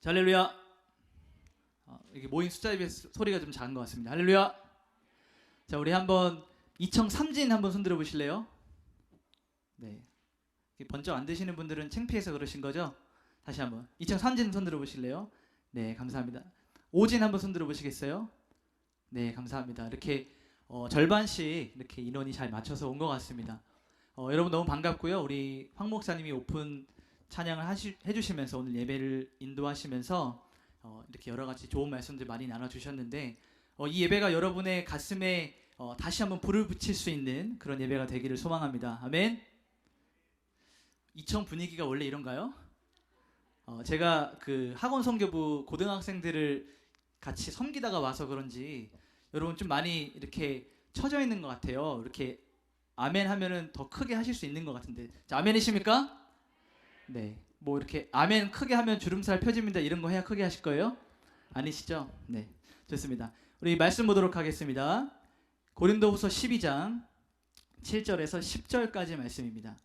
자, 할렐루야. 이게 모인 숫자에 비해서 소리가 좀 작은 것 같습니다. 할렐루야. 자, 우리 한번 이청삼진 한번 손들어 보실래요? 네. 번쩍 안 드시는 분들은 창피해서 그러신 거죠? 다시 한번 이청삼진 손들어 보실래요? 네, 감사합니다. 오진 한번 손들어 보시겠어요? 네, 감사합니다. 이렇게 절반씩 이렇게 인원이 잘 맞춰서 온 것 같습니다. 여러분 너무 반갑고요. 우리 황 목사님이 오픈 찬양을 해주시면서 오늘 예배를 인도하시면서 이렇게 여러 가지 좋은 말씀들 많이 나눠주셨는데 이 예배가 여러분의 가슴에 다시 한번 불을 붙일 수 있는 그런 예배가 되기를 소망합니다. 아멘. 이청 분위기가 원래 이런가요? 제가 그 학원 선교부 고등학생들을 같이 섬기다가 와서 그런지 여러분 좀 많이 이렇게 처져 있는 것 같아요. 이렇게 아멘 하면은 더 크게 하실 수 있는 것 같은데, 자, 아멘이십니까? 네, 뭐 이렇게 아멘 크게 하면 주름살 펴집니다 이런 거 해야 크게 하실 거예요? 아니시죠? 네, 좋습니다. 우리 말씀 보도록 하겠습니다. 고린도후서 12장 7절에서 10절까지 말씀입니다.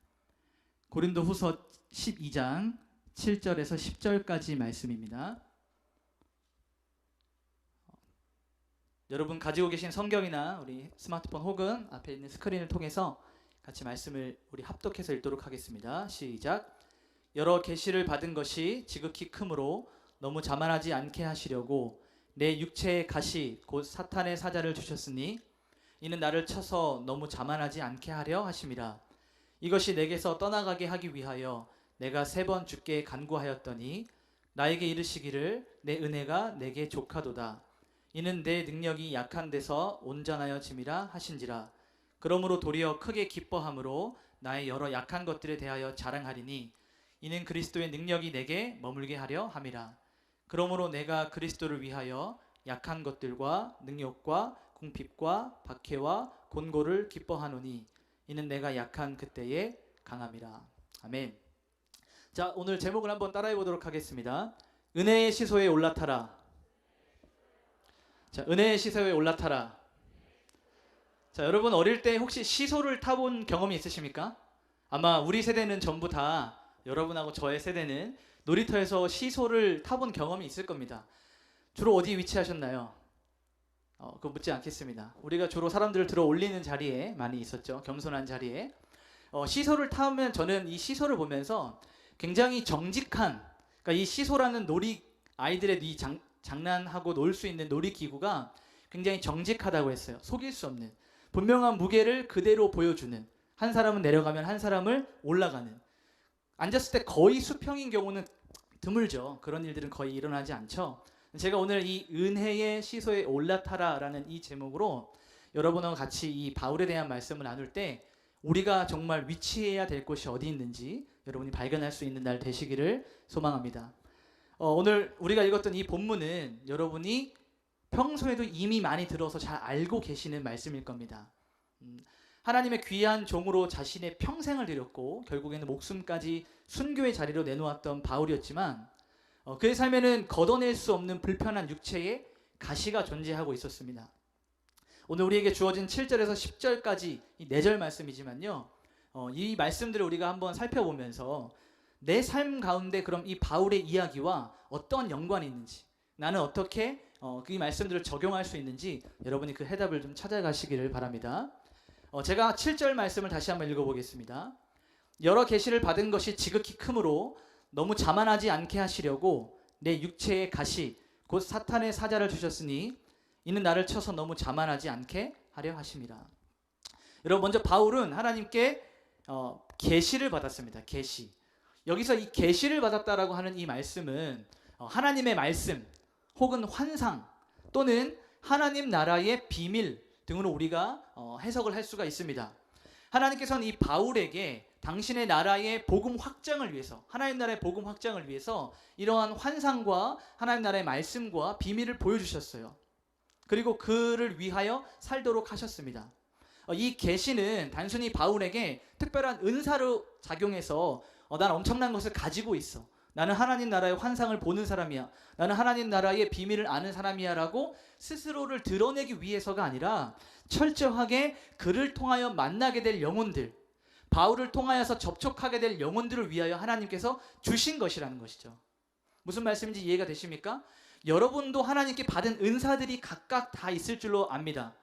고린도후서 12장 7절에서 10절까지 말씀입니다. 여러분 가지고 계신 성경이나 우리 스마트폰 혹은 앞에 있는 스크린을 통해서 같이 말씀을 우리 합독해서 읽도록 하겠습니다. 시작. 여러 계시를 받은 것이 지극히 크므로 너무 자만하지 않게 하시려고 내 육체의 가시 곧 사탄의 사자를 주셨으니 이는 나를 쳐서 너무 자만하지 않게 하려 하심이라. 이것이 내게서 떠나가게 하기 위하여 내가 3번 주께 간구하였더니 나에게 이르시기를 내 은혜가 내게 족하도다. 이는 내 능력이 약한 데서 온전하여 짐이라 하신지라. 그러므로 도리어 크게 기뻐함으로 나의 여러 약한 것들에 대하여 자랑하리니 이는 그리스도의 능력이 내게 머물게 하려 함이라. 그러므로 내가 그리스도를 위하여 약한 것들과 능력과 궁핍과 박해와 곤고를 기뻐하노니 이는 내가 약한 그때에 강함이라. 아멘. 자, 오늘 제목을 한번 따라해 보도록 하겠습니다. 은혜의 시소에 올라타라. 자, 은혜의 시소에 올라타라. 자, 여러분 어릴 때 혹시 시소를 타본 경험이 있으십니까? 아마 우리 세대는 전부 다, 여러분하고 저의 세대는 놀이터에서 시소를 타본 경험이 있을 겁니다. 주로 어디 위치하셨나요? 그거 묻지 않겠습니다. 우리가 주로 사람들을 들어 올리는 자리에 많이 있었죠. 겸손한 자리에. 시소를 타면 저는 이 시소를 보면서 굉장히 정직한, 그러니까 이 시소라는 아이들의 이 장난하고 놀 수 있는 놀이기구가 굉장히 정직하다고 했어요. 속일 수 없는, 분명한 무게를 그대로 보여주는, 한 사람은 내려가면 한 사람을 올라가는, 앉았을 때 거의 수평인 경우는 드물죠. 그런 일들은 거의 일어나지 않죠. 제가 오늘 이 은혜의 시소에 올라타라 라는 이 제목으로 여러분과 같이 이 바울에 대한 말씀을 나눌 때 우리가 정말 위치해야 될 곳이 어디 있는지 여러분이 발견할 수 있는 날 되시기를 소망합니다. 오늘 우리가 읽었던 이 본문은 여러분이 평소에도 이미 많이 들어서 잘 알고 계시는 말씀일 겁니다. 하나님의 귀한 종으로 자신의 평생을 드렸고 결국에는 목숨까지 순교의 자리로 내놓았던 바울이었지만 그의 삶에는 걷어낼 수 없는 불편한 육체에 가시가 존재하고 있었습니다. 오늘 우리에게 주어진 7절에서 10절까지 이 4절 말씀이지만요, 이 말씀들을 우리가 한번 살펴보면서 내 삶 가운데 그럼 이 바울의 이야기와 어떤 연관이 있는지, 나는 어떻게 이 말씀들을 적용할 수 있는지 여러분이 그 해답을 좀 찾아가시기를 바랍니다. 제가 7절 말씀을 다시 한번 읽어보겠습니다. 여러 계시를 받은 것이 지극히 크므로 너무 자만하지 않게 하시려고 내 육체의 가시 곧 사탄의 사자를 주셨으니 이는 나를 쳐서 너무 자만하지 않게 하려 하심이라. 여러분, 먼저 바울은 하나님께 계시를 받았습니다. 계시. 여기서 이 계시를 받았다라고 하는 이 말씀은 하나님의 말씀 혹은 환상 또는 하나님 나라의 비밀 등으로 우리가 해석을 할 수가 있습니다. 하나님께서는 이 바울에게 당신의 나라의 복음 확장을 위해서, 하나님 나라의 복음 확장을 위해서 이러한 환상과 하나님 나라의 말씀과 비밀을 보여주셨어요. 그리고 그를 위하여 살도록 하셨습니다. 이 계시는 단순히 바울에게 특별한 은사로 작용해서 난 엄청난 것을 가지고 있어, 나는 하나님 나라의 환상을 보는 사람이야, 나는 하나님 나라의 비밀을 아는 사람이야 라고 스스로를 드러내기 위해서가 아니라 철저하게 그를 통하여 만나게 될 영혼들, 바울을 통하여서 접촉하게 될 영혼들을 위하여 하나님께서 주신 것이라는 것이죠. 무슨 말씀인지 이해가 되십니까? 여러분도 하나님께 받은 은사들이 각각 다 있을 줄로 압니다.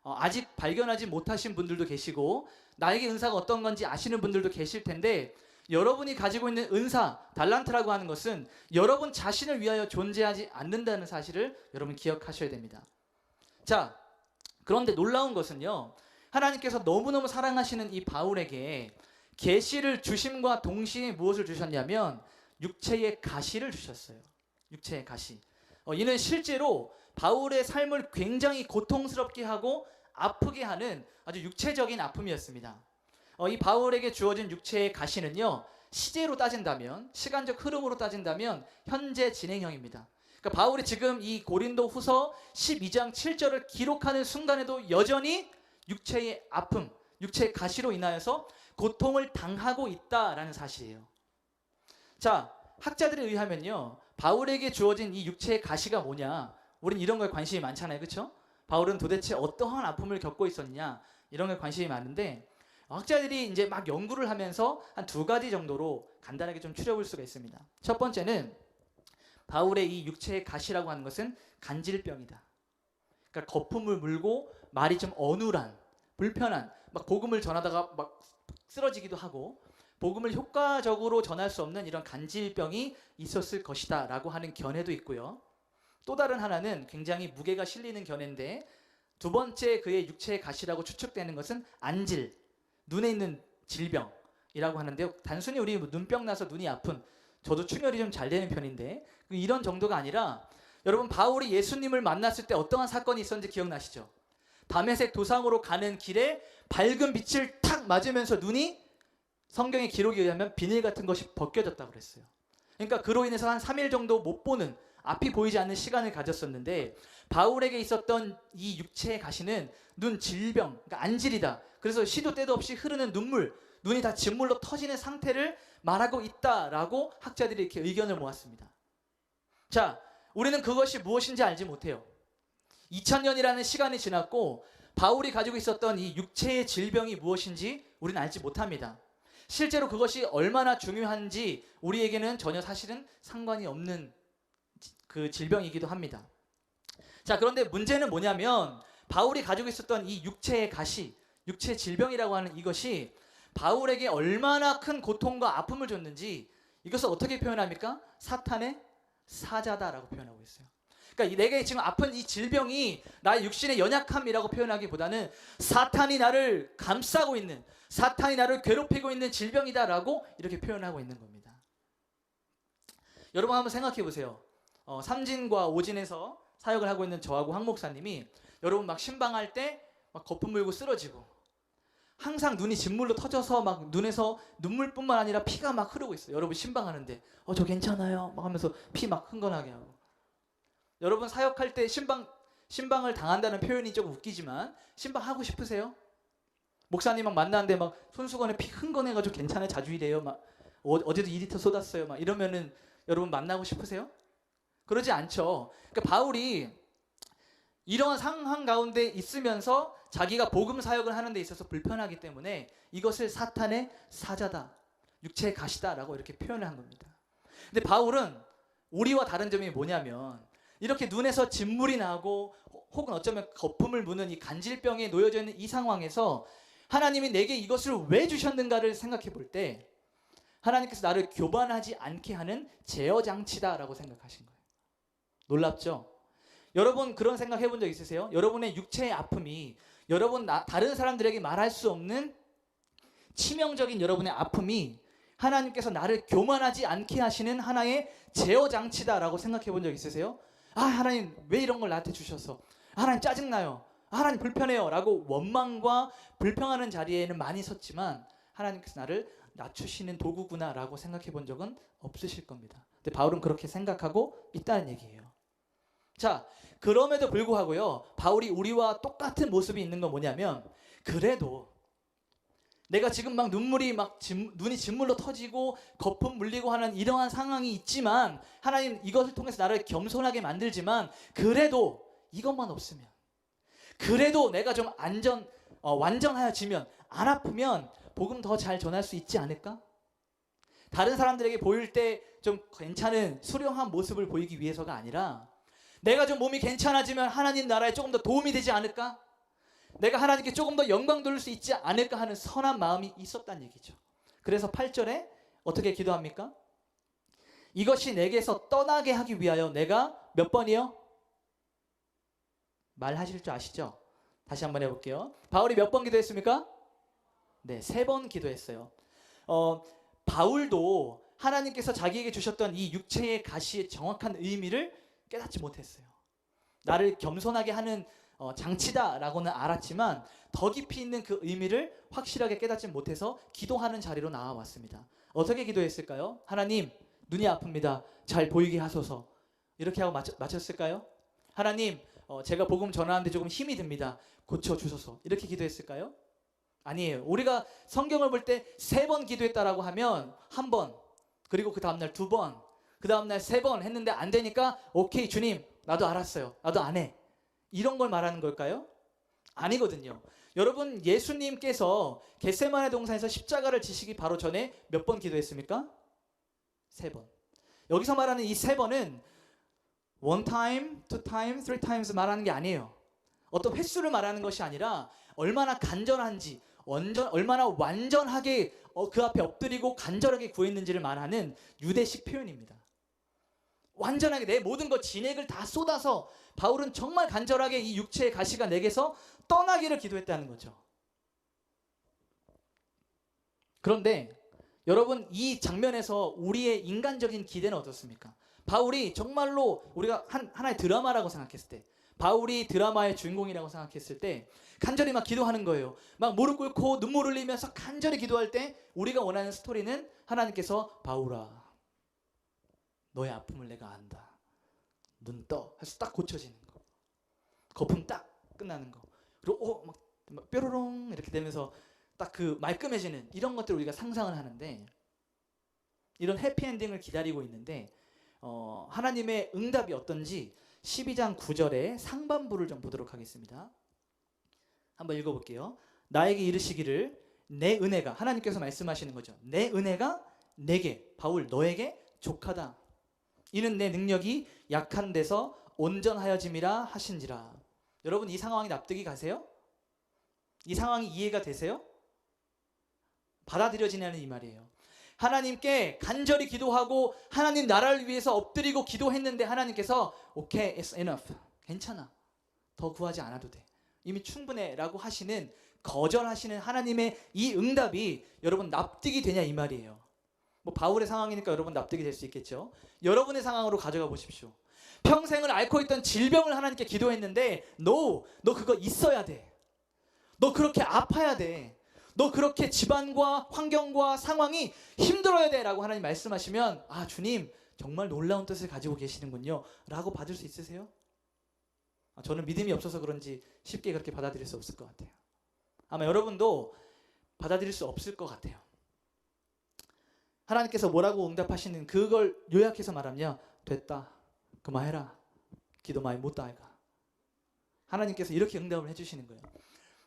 아직 발견하지 못하신 분들도 계시고 나에게 은사가 어떤 건지 아시는 분들도 계실 텐데, 여러분이 가지고 있는 은사, 달란트라고 하는 것은 여러분 자신을 위하여 존재하지 않는다는 사실을 여러분 기억하셔야 됩니다. 자, 그런데 놀라운 것은요, 하나님께서 너무너무 사랑하시는 이 바울에게 계시를 주심과 동시에 무엇을 주셨냐면 육체의 가시를 주셨어요. 육체의 가시. 이는 실제로 바울의 삶을 굉장히 고통스럽게 하고 아프게 하는 아주 육체적인 아픔이었습니다. 이 바울에게 주어진 육체의 가시는요, 시제로 따진다면, 시간적 흐름으로 따진다면 현재 진행형입니다. 그러니까 바울이 지금 이 고린도 후서 12장 7절을 기록하는 순간에도 여전히 육체의 아픔, 육체의 가시로 인하여서 고통을 당하고 있다라는 사실이에요. 자, 학자들에 의하면요, 바울에게 주어진 이 육체의 가시가 뭐냐, 우린 이런 거에 관심이 많잖아요, 그렇죠? 바울은 도대체 어떠한 아픔을 겪고 있었냐, 이런 거에 관심이 많은데, 학자들이 이제 막 연구를 하면서 한 두 가지 정도로 간단하게 좀 추려볼 수가 있습니다. 첫 번째는 바울의 이 육체의 가시라고 하는 것은 간질병이다. 그러니까 거품을 물고 말이 좀 어눌한, 불편한, 막 복음을 전하다가 막 쓰러지기도 하고 복음을 효과적으로 전할 수 없는 이런 간질병이 있었을 것이다 라고 하는 견해도 있고요. 또 다른 하나는 굉장히 무게가 실리는 견해인데, 두 번째 그의 육체의 가시라고 추측되는 것은 안질, 눈에 있는 질병이라고 하는데요. 단순히 우리 눈병 나서 눈이 아픈, 저도 충혈이 좀 잘 되는 편인데 이런 정도가 아니라, 여러분 바울이 예수님을 만났을 때 어떠한 사건이 있었는지 기억나시죠? 다메섹 도상으로 가는 길에 밝은 빛을 탁 맞으면서 눈이, 성경의 기록에 의하면 비닐 같은 것이 벗겨졌다고 그랬어요. 그러니까 그로 인해서 한 3일 정도 못 보는, 앞이 보이지 않는 시간을 가졌었는데, 바울에게 있었던 이 육체의 가시는 눈 질병, 그러니까 안질이다. 그래서 시도 때도 없이 흐르는 눈물, 눈이 다 진물로 터지는 상태를 말하고 있다라고 학자들이 이렇게 의견을 모았습니다. 자, 우리는 그것이 무엇인지 알지 못해요. 2000년이라는 시간이 지났고 바울이 가지고 있었던 이 육체의 질병이 무엇인지 우리는 알지 못합니다. 실제로 그것이 얼마나 중요한지 우리에게는 전혀 사실은 상관이 없는 그 질병이기도 합니다. 자, 그런데 문제는 뭐냐면 바울이 가지고 있었던 이 육체의 가시, 육체의 질병이라고 하는 이것이 바울에게 얼마나 큰 고통과 아픔을 줬는지, 이것을 어떻게 표현합니까? 사탄의 사자다라고 표현하고 있어요. 그러니까 내게 지금 아픈 이 질병이 나의 육신의 연약함이라고 표현하기보다는 사탄이 나를 감싸고 있는, 사탄이 나를 괴롭히고 있는 질병이다라고 이렇게 표현하고 있는 겁니다. 여러분 한번 생각해 보세요. 삼진과 오진에서 사역을 하고 있는 저하고 황 목사님이 여러분 막 신방할 때 막 거품 물고 쓰러지고, 항상 눈이 진물로 터져서 막 눈에서 눈물뿐만 아니라 피가 막 흐르고 있어요. 여러분 신방하는데 저 괜찮아요 막 하면서 피 막 흥건하게 하고. 여러분 사역할 때 신방을 당한다는 표현이 조금 웃기지만 신방하고 싶으세요? 목사님 막 만나는데 막 손수건에 피 흥건해가지고 괜찮아요, 자주 이래요, 막 어제도 2리터 쏟았어요 막 이러면은 여러분 만나고 싶으세요? 그러지 않죠. 그러니까 바울이 이러한 상황 가운데 있으면서 자기가 복음 사역을 하는 데 있어서 불편하기 때문에 이것을 사탄의 사자다, 육체의 가시다라고 이렇게 표현을 한 겁니다. 근데 바울은 우리와 다른 점이 뭐냐면, 이렇게 눈에서 진물이 나고 혹은 어쩌면 거품을 무는 이 간질병에 놓여져 있는 이 상황에서 하나님이 내게 이것을 왜 주셨는가를 생각해 볼 때, 하나님께서 나를 교만하지 않게 하는 제어장치다라고 생각하신 거예요. 놀랍죠? 여러분 그런 생각 해본 적 있으세요? 여러분의 육체의 아픔이, 여러분 다른 사람들에게 말할 수 없는 치명적인 여러분의 아픔이 하나님께서 나를 교만하지 않게 하시는 하나의 제어장치다라고 생각해 본 적 있으세요? 하나님 왜 이런 걸 나한테 주셔서, 하나님 짜증나요, 하나님 불편해요 라고 원망과 불평하는 자리에는 많이 섰지만 하나님께서 나를 낮추시는 도구구나 라고 생각해 본 적은 없으실 겁니다. 근데 바울은 그렇게 생각하고 있다는 얘기예요. 자, 그럼에도 불구하고요, 바울이 우리와 똑같은 모습이 있는 건 뭐냐면, 그래도 내가 지금 막 눈물이 막 눈이 진물로 터지고 거품 물리고 하는 이러한 상황이 있지만, 하나님 이것을 통해서 나를 겸손하게 만들지만, 그래도 이것만 없으면, 그래도 내가 좀 완전하여지면, 안 아프면 복음 더 잘 전할 수 있지 않을까? 다른 사람들에게 보일 때 좀 괜찮은 수려한 모습을 보이기 위해서가 아니라 내가 좀 몸이 괜찮아지면 하나님 나라에 조금 더 도움이 되지 않을까? 내가 하나님께 조금 더 영광 돌릴 수 있지 않을까 하는 선한 마음이 있었다는 얘기죠. 그래서 8절에 어떻게 기도합니까? 이것이 내게서 떠나게 하기 위하여 내가 몇 번이요? 말하실 줄 아시죠? 다시 한번 해볼게요. 바울이 몇 번 기도했습니까? 네, 3번 기도했어요. 바울도 하나님께서 자기에게 주셨던 이 육체의 가시의 정확한 의미를 깨닫지 못했어요. 나를 겸손하게 하는 장치다라고는 알았지만 더 깊이 있는 그 의미를 확실하게 깨닫지 못해서 기도하는 자리로 나와왔습니다. 어떻게 기도했을까요? 하나님, 눈이 아픕니다. 잘 보이게 하소서. 이렇게 하고 마쳤을까요? 하나님, 제가 복음 전하는데 조금 힘이 듭니다. 고쳐주소서. 이렇게 기도했을까요? 아니에요. 우리가 성경을 볼 때 3번 기도했다라고 하면 1번, 그리고 그 다음날 2번, 그 다음날 3번 했는데 안 되니까 오케이 주님, 나도 알았어요. 나도 안 해. 이런 걸 말하는 걸까요? 아니거든요. 여러분, 예수님께서 겟세마네 동산에서 십자가를 지시기 바로 전에 몇 번 기도했습니까? 3번. 여기서 말하는 이 3번은 one time, two time, three times 말하는 게 아니에요. 어떤 횟수를 말하는 것이 아니라 얼마나 간절한지, 얼마나 완전하게 그 앞에 엎드리고 간절하게 구했는지를 말하는 유대식 표현입니다. 완전하게 내 모든 것 진액을 다 쏟아서 바울은 정말 간절하게 이 육체의 가시가 내게서 떠나기를 기도했다는 거죠. 그런데 여러분, 이 장면에서 우리의 인간적인 기대는 어떻습니까? 바울이 정말로 우리가 하나의 드라마라고 생각했을 때, 바울이 드라마의 주인공이라고 생각했을 때 간절히 막 기도하는 거예요. 막 무릎 꿇고 눈물 흘리면서 간절히 기도할 때 우리가 원하는 스토리는 하나님께서 바울아, 너의 아픔을 내가 안다. 눈 떠. 해서 딱 고쳐지는 거. 거품 딱 끝나는 거. 그리고 막 뾰로롱 이렇게 되면서 딱 그 말끔해지는 이런 것들을 우리가 상상을 하는데, 이런 해피엔딩을 기다리고 있는데 하나님의 응답이 어떤지 12장 9절의 상반부를 좀 보도록 하겠습니다. 한번 읽어볼게요. 나에게 이르시기를 내 은혜가, 하나님께서 말씀하시는 거죠. 내 은혜가 내게, 바울 너에게 족하다. 이는 내 능력이 약한 데서 온전하여짐이라 하신지라. 여러분, 이 상황이 납득이 가세요? 이 상황이 이해가 되세요? 받아들여지냐는 이 말이에요. 하나님께 간절히 기도하고 하나님 나라를 위해서 엎드리고 기도했는데 하나님께서 오케이, it's enough. 괜찮아. 더 구하지 않아도 돼. 이미 충분해 라고 하시는, 거절하시는 하나님의 이 응답이 여러분 납득이 되냐 이 말이에요. 뭐 바울의 상황이니까 여러분 납득이 될 수 있겠죠. 여러분의 상황으로 가져가 보십시오. 평생을 앓고 있던 질병을 하나님께 기도했는데 너 그거 있어야 돼. 너 그렇게 아파야 돼. 너 그렇게 집안과 환경과 상황이 힘들어야 돼 라고 하나님 말씀하시면, 아, 주님 정말 놀라운 뜻을 가지고 계시는군요 라고 받을 수 있으세요? 저는 믿음이 없어서 그런지 쉽게 그렇게 받아들일 수 없을 것 같아요. 아마 여러분도 받아들일 수 없을 것 같아요. 하나님께서 뭐라고 응답하시는 그걸 요약해서 말하면, 됐다, 그만해라, 기도 많이 못다 아이가. 하나님께서 이렇게 응답을 해주시는 거예요.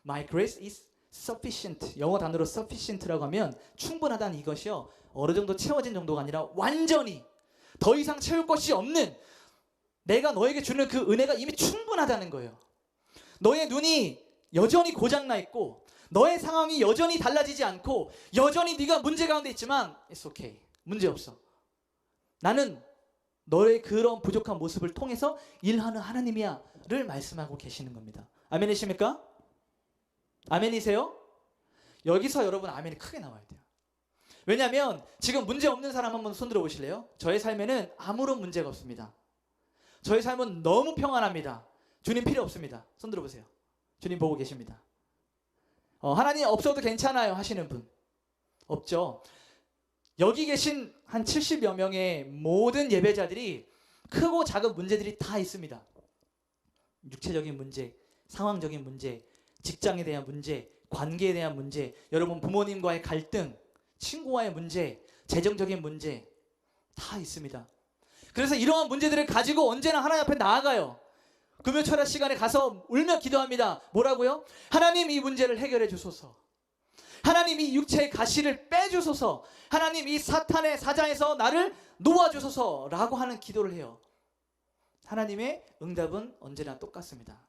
My grace is sufficient. 영어 단어로 sufficient라고 하면 충분하다는 이것이요, 어느 정도 채워진 정도가 아니라 완전히 더 이상 채울 것이 없는, 내가 너에게 주는 그 은혜가 이미 충분하다는 거예요. 너의 눈이 여전히 고장나 있고 너의 상황이 여전히 달라지지 않고 여전히 네가 문제 가운데 있지만 It's okay. 문제 없어. 나는 너의 그런 부족한 모습을 통해서 일하는 하나님이야 를 말씀하고 계시는 겁니다. 아멘이십니까? 아멘이세요? 여기서 여러분 아멘이 크게 나와야 돼요. 왜냐하면 지금 문제 없는 사람 한번 손 들어 보실래요? 저의 삶에는 아무런 문제가 없습니다. 저의 삶은 너무 평안합니다. 주님 필요 없습니다. 손 들어 보세요. 주님 보고 계십니다. 하나님 없어도 괜찮아요 하시는 분 없죠? 여기 계신 한 70여 명의 모든 예배자들이 크고 작은 문제들이 다 있습니다. 육체적인 문제, 상황적인 문제, 직장에 대한 문제, 관계에 대한 문제, 여러분 부모님과의 갈등, 친구와의 문제, 재정적인 문제 다 있습니다. 그래서 이러한 문제들을 가지고 언제나 하나님 앞에 나아가요. 금요 철야 시간에 가서 울며 기도합니다. 뭐라고요? 하나님 이 문제를 해결해 주소서. 하나님 이 육체의 가시를 빼주소서. 하나님 이 사탄의 사자에서 나를 놓아주소서 라고 하는 기도를 해요. 하나님의 응답은 언제나 똑같습니다.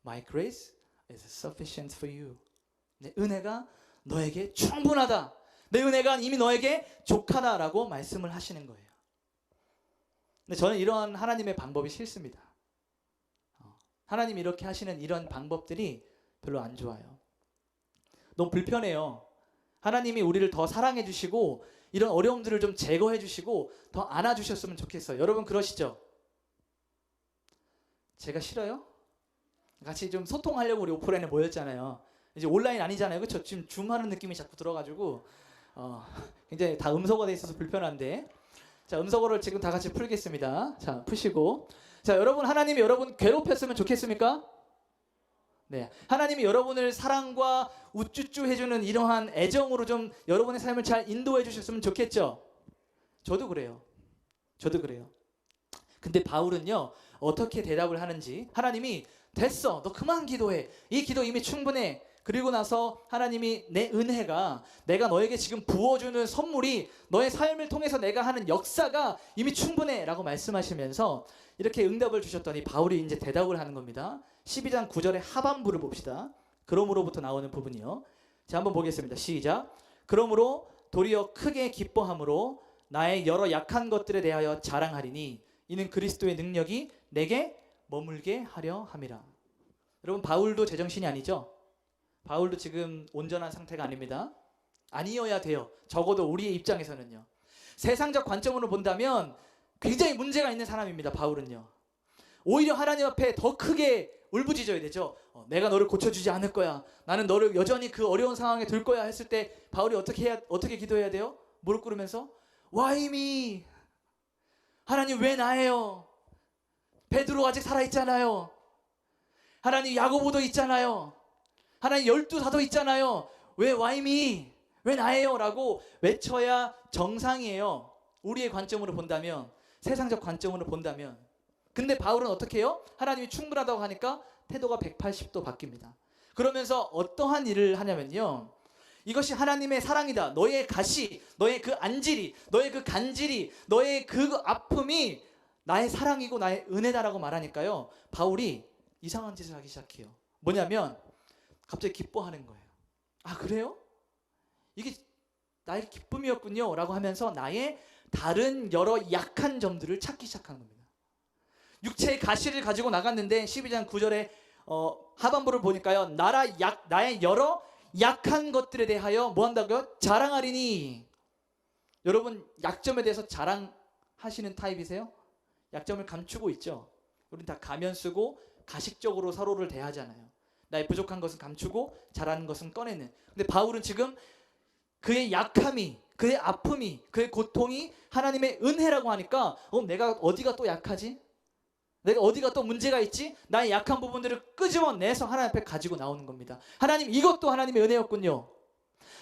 My grace is sufficient for you. 내 은혜가 너에게 충분하다. 내 은혜가 이미 너에게 족하다라고 말씀을 하시는 거예요. 근데 저는 이러한 하나님의 방법이 싫습니다. 하나님이 이렇게 하시는 이런 방법들이 별로 안 좋아요. 너무 불편해요. 하나님이 우리를 더 사랑해 주시고 이런 어려움들을 좀 제거해 주시고 더 안아 주셨으면 좋겠어요. 여러분 그러시죠? 제가 싫어요? 같이 좀 소통하려고 우리 오프라인에 모였잖아요. 이제 온라인 아니잖아요. 그렇죠? 지금 줌 하는 느낌이 자꾸 들어가지고 굉장히 다 음소거가 돼 있어서 불편한데, 자, 음소거를 지금 다 같이 풀겠습니다. 자, 푸시고. 자, 여러분, 하나님이 여러분 괴롭혔으면 좋겠습니까? 네, 하나님이 여러분을 사랑과 우쭈쭈 해주는 이러한 애정으로 좀 여러분의 삶을 잘 인도해 주셨으면 좋겠죠? 저도 그래요. 저도 그래요. 근데 바울은요, 어떻게 대답을 하는지, 하나님이 됐어, 너 그만 기도해, 이 기도 이미 충분해. 그리고 나서 하나님이 내 은혜가, 내가 너에게 지금 부어주는 선물이, 너의 삶을 통해서 내가 하는 역사가 이미 충분해 라고 말씀하시면서 이렇게 응답을 주셨더니 바울이 이제 대답을 하는 겁니다. 12장 9절의 하반부를 봅시다. 그러므로부터 나오는 부분이요. 자, 한번 보겠습니다. 시작. 그러므로 도리어 크게 기뻐함으로 나의 여러 약한 것들에 대하여 자랑하리니 이는 그리스도의 능력이 내게 머물게 하려 함이라. 여러분, 바울도 제정신이 아니죠? 바울도 지금 온전한 상태가 아닙니다. 아니어야 돼요. 적어도 우리의 입장에서는요. 세상적 관점으로 본다면 굉장히 문제가 있는 사람입니다. 바울은요. 오히려 하나님 앞에 더 크게 울부짖어야 되죠. 내가 너를 고쳐주지 않을 거야. 나는 너를 여전히 그 어려운 상황에 둘 거야 했을 때 바울이 어떻게 기도해야 돼요? 무릎 꿇으면서 Why me? 하나님 왜 나예요? 베드로 아직 살아있잖아요. 하나님 야고보도 있잖아요. 하나님 12사도 있잖아요. 왜 Why me? 왜 나예요? 라고 외쳐야 정상이에요. 우리의 관점으로 본다면, 세상적 관점으로 본다면. 근데 바울은 어떻게 해요? 하나님이 충분하다고 하니까 태도가 180도 바뀝니다. 그러면서 어떠한 일을 하냐면요, 이것이 하나님의 사랑이다. 너의 가시, 너의 그 안질이, 너의 그 간질이, 너의 그 아픔이 나의 사랑이고 나의 은혜다라고 말하니까요, 바울이 이상한 짓을 하기 시작해요. 뭐냐면 갑자기 기뻐하는 거예요. 아, 그래요? 이게 나의 기쁨이었군요 라고 하면서 나의 다른 여러 약한 점들을 찾기 시작한 겁니다. 육체의 가시를 가지고 나갔는데 12장 9절에 하반부를 보니까요, 나의 여러 약한 것들에 대하여 뭐 한다고요? 자랑하리니. 여러분, 약점에 대해서 자랑하시는 타입이세요? 약점을 감추고 있죠. 우린 다 가면 쓰고 가식적으로 서로를 대하잖아요. 나의 부족한 것은 감추고 잘하는 것은 꺼내는. 근데 바울은 지금 그의 약함이, 그의 아픔이, 그의 고통이 하나님의 은혜라고 하니까 내가 어디가 또 약하지? 내가 어디가 또 문제가 있지? 나의 약한 부분들을 끄집어내서 하나님 앞에 가지고 나오는 겁니다. 하나님, 이것도 하나님의 은혜였군요.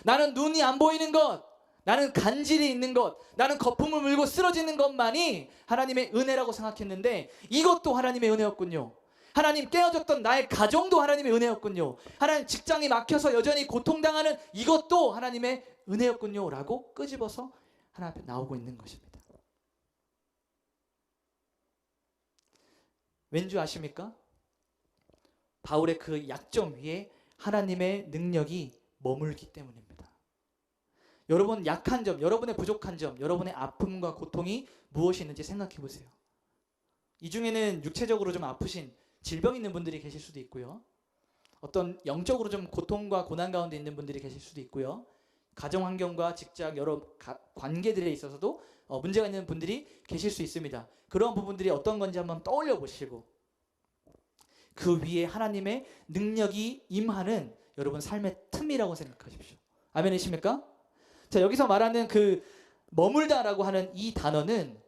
나는 눈이 안 보이는 것, 나는 간질이 있는 것, 나는 거품을 물고 쓰러지는 것만이 하나님의 은혜라고 생각했는데 이것도 하나님의 은혜였군요. 하나님, 깨어졌던 나의 가정도 하나님의 은혜였군요. 하나님, 직장이 막혀서 여전히 고통당하는 이것도 하나님의 은혜였군요 라고 끄집어서 하나님 앞에 나오고 있는 것입니다. 왠지 아십니까? 바울의 그 약점 위에 하나님의 능력이 머물기 때문입니다. 여러분, 약한 점, 여러분의 부족한 점, 여러분의 아픔과 고통이 무엇이 있는지 생각해 보세요. 이 중에는 육체적으로 좀 아프신 질병 있는 분들이 계실 수도 있고요. 어떤 영적으로 좀 고통과 고난 가운데 있는 분들이 계실 수도 있고요. 가정 환경과 직장 여러 관계들에 있어서도 문제가 있는 분들이 계실 수 있습니다. 그런 부분들이 어떤 건지 한번 떠올려 보시고 그 위에 하나님의 능력이 임하는 여러분 삶의 틈이라고 생각하십시오. 아멘이십니까? 자, 여기서 말하는 그 머물다라고 하는 이 단어는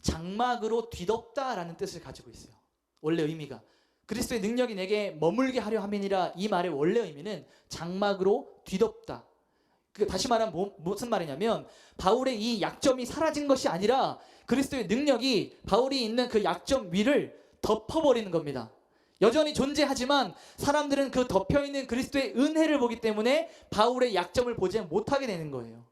장막으로 뒤덮다라는 뜻을 가지고 있어요. 원래 의미가 그리스도의 능력이 내게 머물게 하려 함이니라, 이 말의 원래 의미는 장막으로 뒤덮다. 다시 말하면 무슨 말이냐면 바울의 이 약점이 사라진 것이 아니라 그리스도의 능력이 바울이 있는 그 약점 위를 덮어버리는 겁니다. 여전히 존재하지만 사람들은 그 덮여있는 그리스도의 은혜를 보기 때문에 바울의 약점을 보지 못하게 되는 거예요.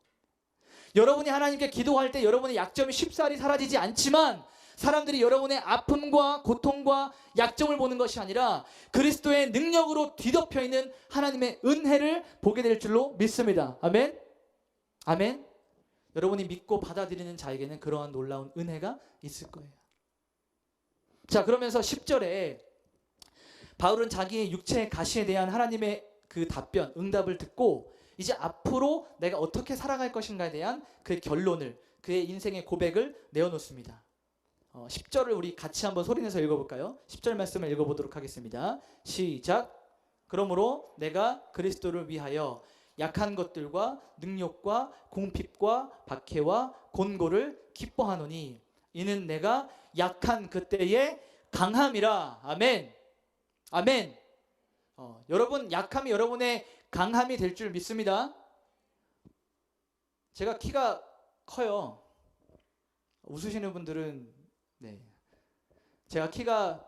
여러분이 하나님께 기도할 때 여러분의 약점이 쉽사리 사라지지 않지만 사람들이 여러분의 아픔과 고통과 약점을 보는 것이 아니라 그리스도의 능력으로 뒤덮여 있는 하나님의 은혜를 보게 될 줄로 믿습니다. 아멘? 아멘? 여러분이 믿고 받아들이는 자에게는 그러한 놀라운 은혜가 있을 거예요. 자, 그러면서 10절에 바울은 자기의 육체의 가시에 대한 하나님의 그 답변, 응답을 듣고 이제 앞으로 내가 어떻게 살아갈 것인가에 대한 그의 결론을, 그의 인생의 고백을 내어놓습니다. 10절을 우리 같이 한번 소리내서 읽어볼까요? 10절 말씀을 읽어보도록 하겠습니다. 시작. 그러므로 내가 그리스도를 위하여 약한 것들과 능욕과 궁핍과 박해와 곤고를 기뻐하노니 이는 내가 약한 그때의 강함이라. 아멘. 아멘. 여러분, 약함이 여러분의 강함이 될 줄 믿습니다. 제가 키가 커요. 웃으시는 분들은 네, 제가 키가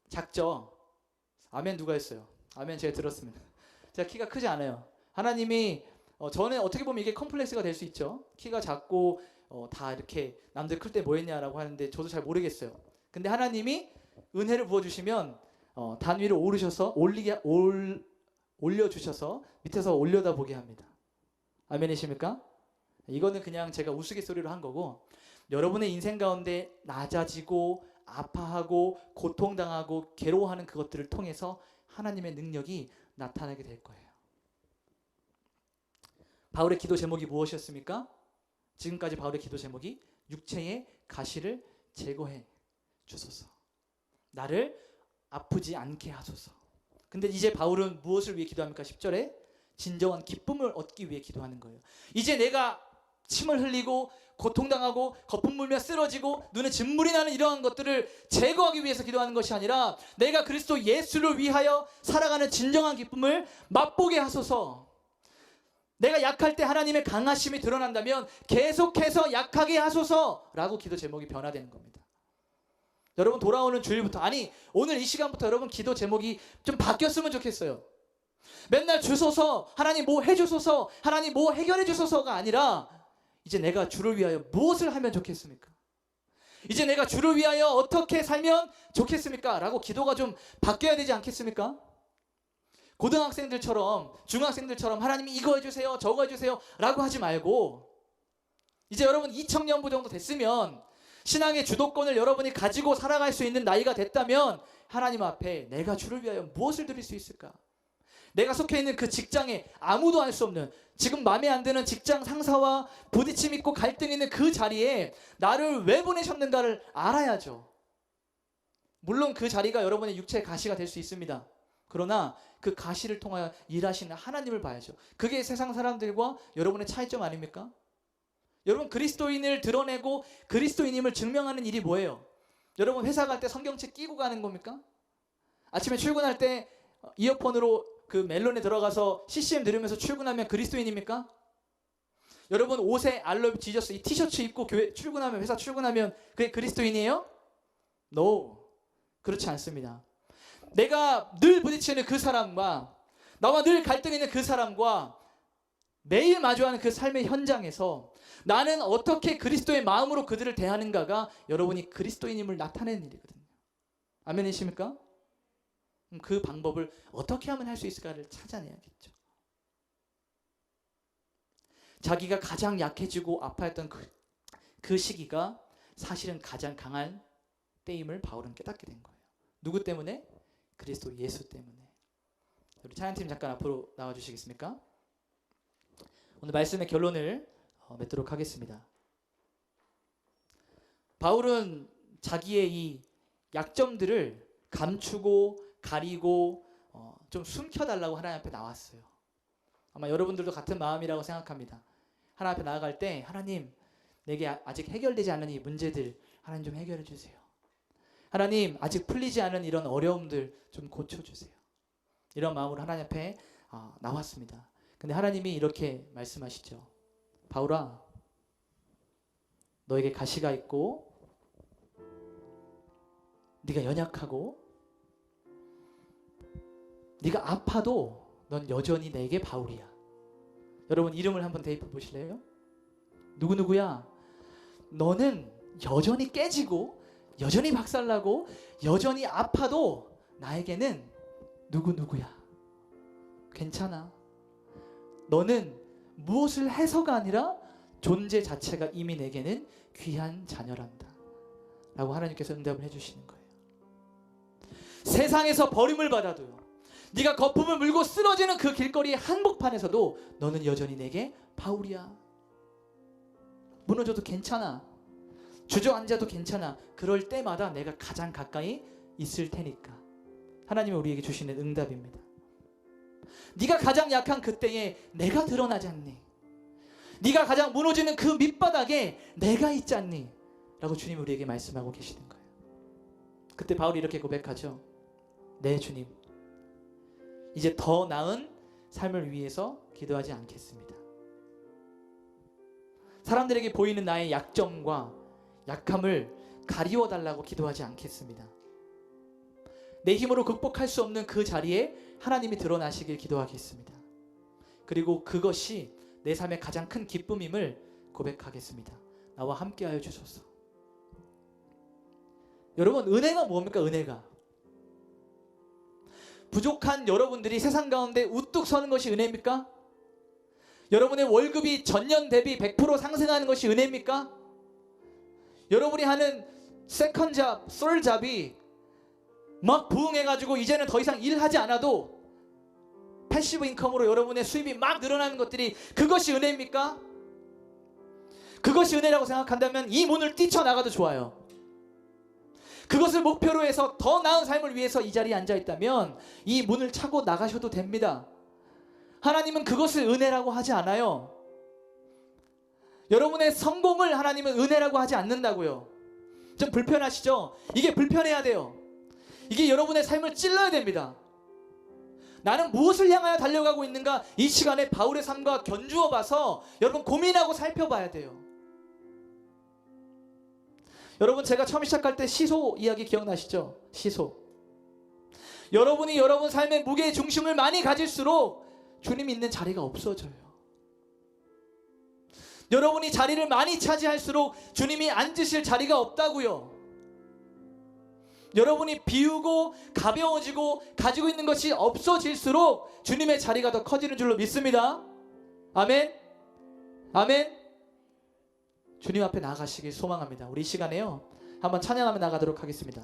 작죠. 아멘. 누가 했어요? 아멘. 제가 들었습니다. 제가 키가 크지 않아요. 하나님이 저는 어떻게 보면 이게 컴플렉스가 될 수 있죠. 키가 작고 다 이렇게 남들 클 때 뭐 했냐라고 하는데 저도 잘 모르겠어요. 근데 하나님이 은혜를 부어주시면 단 위로 오르셔서 올려주셔서 밑에서 올려다보게 합니다. 아멘이십니까? 이거는 그냥 제가 우스갯소리로 한 거고, 여러분의 인생 가운데 낮아지고 아파하고 고통당하고 괴로워하는 그것들을 통해서 하나님의 능력이 나타나게 될 거예요. 바울의 기도 제목이 무엇이었습니까? 지금까지 바울의 기도 제목이 육체의 가시를 제거해 주소서, 나를 아프지 않게 하소서. 근데 이제 바울은 무엇을 위해 기도합니까? 10절에 진정한 기쁨을 얻기 위해 기도하는 거예요. 이제 내가 침을 흘리고 고통당하고 거품 물며 쓰러지고 눈에 진물이 나는 이러한 것들을 제거하기 위해서 기도하는 것이 아니라 내가 그리스도 예수를 위하여 살아가는 진정한 기쁨을 맛보게 하소서. 내가 약할 때 하나님의 강하심이 드러난다면 계속해서 약하게 하소서라고 기도 제목이 변화되는 겁니다. 여러분, 돌아오는 주일부터, 아니 오늘 이 시간부터 여러분 기도 제목이 좀 바뀌었으면 좋겠어요. 맨날 주소서, 하나님 뭐 해주소서, 하나님 뭐 해결해 주소서가 아니라 이제 내가 주를 위하여 무엇을 하면 좋겠습니까? 이제 내가 주를 위하여 어떻게 살면 좋겠습니까? 라고 기도가 좀 바뀌어야 되지 않겠습니까? 고등학생들처럼 중학생들처럼 하나님이 이거 해주세요 저거 해주세요 라고 하지 말고, 이제 여러분 2000년부 정도 됐으면 신앙의 주도권을 여러분이 가지고 살아갈 수 있는 나이가 됐다면 하나님 앞에 내가 주를 위하여 무엇을 드릴 수 있을까? 내가 속해 있는 그 직장에 아무도 알 수 없는, 지금 마음에 안 드는 직장 상사와 부딪힘 있고 갈등 있는 그 자리에 나를 왜 보내셨는가를 알아야죠. 물론 그 자리가 여러분의 육체의 가시가 될 수 있습니다. 그러나 그 가시를 통하여 일하시는 하나님을 봐야죠. 그게 세상 사람들과 여러분의 차이점 아닙니까? 여러분, 그리스도인을 드러내고 그리스도인임을 증명하는 일이 뭐예요? 여러분, 회사 갈 때 성경책 끼고 가는 겁니까? 아침에 출근할 때 이어폰으로 그 멜론에 들어가서 CCM 들으면서 출근하면 그리스도인입니까? 여러분, 옷에 I love Jesus 이 티셔츠 입고 교회 출근하면, 회사 출근하면 그게 그리스도인이에요? No, 그렇지 않습니다. 내가 늘 부딪히는 그 사람과 나와 늘 갈등 있는 그 사람과 매일 마주하는 그 삶의 현장에서 나는 어떻게 그리스도의 마음으로 그들을 대하는가가 여러분이 그리스도인임을 나타내는 일이거든요. 아멘이십니까? 그 방법을 어떻게 하면 할 수 있을까를 찾아내야겠죠. 자기가 가장 약해지고 아파했던 그 시기가 사실은 가장 강한 때임을 바울은 깨닫게 된 거예요. 누구 때문에? 그리스도 예수 때문에. 우리 찬양팀 잠깐 앞으로 나와주시겠습니까? 오늘 말씀의 결론을 맺도록 하겠습니다. 바울은 자기의 이 약점들을 감추고 가리고 좀 숨겨달라고 하나님 앞에 나왔어요. 아마 여러분들도 같은 마음이라고 생각합니다. 하나님 앞에 나아갈 때 하나님, 내게 아직 해결되지 않은 이 문제들 하나님 좀 해결해 주세요. 하나님, 아직 풀리지 않은 이런 어려움들 좀 고쳐주세요. 이런 마음으로 하나님 앞에 나왔습니다. 근데 하나님이 이렇게 말씀하시죠. 바울아, 너에게 가시가 있고 네가 연약하고 네가 아파도 넌 여전히 내게 바울이야. 여러분 이름을 한번 대입해 보실래요? 누구누구야? 너는 여전히 깨지고 여전히 박살나고 여전히 아파도 나에게는 누구누구야. 괜찮아. 너는 무엇을 해서가 아니라 존재 자체가 이미 내게는 귀한 자녀란다 라고 하나님께서 응답을 해주시는 거예요. 세상에서 버림을 받아도요, 네가 거품을 물고 쓰러지는 그 길거리의 한복판에서도 너는 여전히 내게 바울이야. 무너져도 괜찮아. 주저앉아도 괜찮아. 그럴 때마다 내가 가장 가까이 있을 테니까. 하나님이 우리에게 주시는 응답입니다. 네가 가장 약한 그때에 내가 드러나지 않니? 네가 가장 무너지는 그 밑바닥에 내가 있지 않니? 라고 주님이 우리에게 말씀하고 계시는 거예요. 그때 바울이 이렇게 고백하죠. 네 주님, 이제 더 나은 삶을 위해서 기도하지 않겠습니다. 사람들에게 보이는 나의 약점과 약함을 가리워달라고 기도하지 않겠습니다. 내 힘으로 극복할 수 없는 그 자리에 하나님이 드러나시길 기도하겠습니다. 그리고 그것이 내 삶의 가장 큰 기쁨임을 고백하겠습니다. 나와 함께하여 주소서. 여러분, 은혜가 뭡니까? 은혜가 부족한 여러분들이 세상 가운데 우뚝 서는 것이 은혜입니까? 여러분의 월급이 전년 대비 100% 상승하는 것이 은혜입니까? 여러분이 하는 세컨잡, 솔잡이 막 부흥해가지고 이제는 더 이상 일하지 않아도 패시브 인컴으로 여러분의 수입이 막 늘어나는 것들이, 그것이 은혜입니까? 그것이 은혜라고 생각한다면 이 문을 뛰쳐나가도 좋아요. 그것을 목표로 해서 더 나은 삶을 위해서 이 자리에 앉아있다면 이 문을 차고 나가셔도 됩니다. 하나님은 그것을 은혜라고 하지 않아요. 여러분의 성공을 하나님은 은혜라고 하지 않는다고요. 좀 불편하시죠? 이게 불편해야 돼요. 이게 여러분의 삶을 찔러야 됩니다. 나는 무엇을 향하여 달려가고 있는가? 이 시간에 바울의 삶과 견주어 봐서 여러분 고민하고 살펴봐야 돼요. 여러분, 제가 처음 시작할 때 시소 이야기 기억나시죠? 시소. 여러분이 여러분 삶의 무게 중심을 많이 가질수록 주님이 있는 자리가 없어져요. 여러분이 자리를 많이 차지할수록 주님이 앉으실 자리가 없다고요. 여러분이 비우고 가벼워지고 가지고 있는 것이 없어질수록 주님의 자리가 더 커지는 줄로 믿습니다. 아멘. 아멘. 주님 앞에 나가시길 소망합니다. 우리 이 시간에요, 한번 찬양하며 나가도록 하겠습니다.